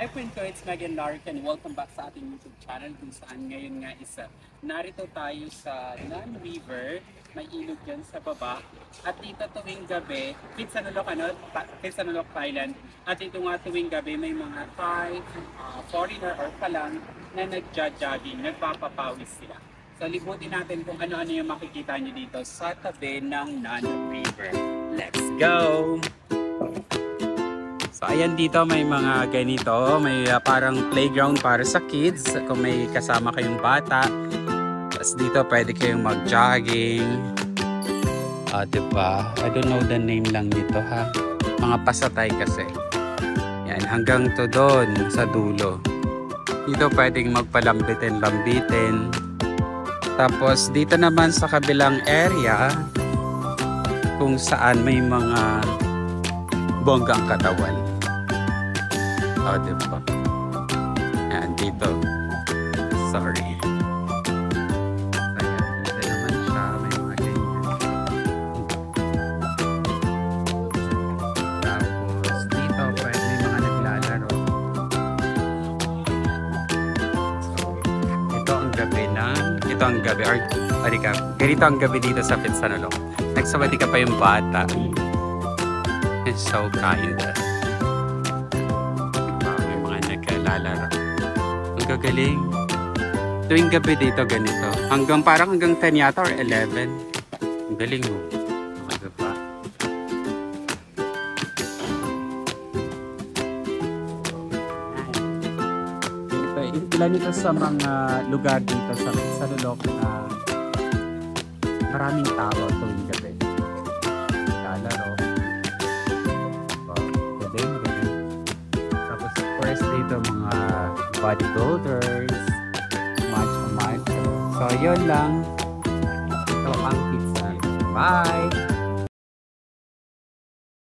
Hi friend ko, it's Megan Lark and welcome back sa ating YouTube channel kung saan ngayon nga isa. Narito tayo sa Nan River, may ilog dyan sa baba. At dito tuwing gabi, Pitsanulok Thailand. At dito nga tuwing gabi may mga Thai, foreigner or palang na nagja-jogging, nagpapapawis sila. So libutin natin kung ano-ano yung makikita nyo dito sa tabi ng Nan River. Let's go! So ayan, dito may mga ganito, may parang playground para sa kids kung may kasama kayong bata. Tapos dito pwede kayong mag-jogging. Diba? I don't know the name lang nito ha. Mga pasatay kasi. Yan, hanggang to doon sa dulo. Dito pwedeng magpalambitin-lambitin. Tapos dito naman sa kabilang area kung saan may mga bonggang katawan. Diba? Ayan, dito. Sorry. Ayan, dito naman siya. May mga ganyan. Tapos, dito pwede may mga naglalaro. So, ito ang gabi ganito ang gabi dito sa Pitsanulok. Nagsabati ka pa yung bata. It's so kind. Lalaro. Ang gagaling. Tuwing gabi dito ganito. Hanggang 10 yata or 11. Ang galing mo. Ano ba? Ilan ito sa mga lugar dito sa Pitsanulok na maraming tao tuwing gabi. Lalaro. Dito mga bodybuilders, macho. So yun lang. Ito ang pizza. Bye!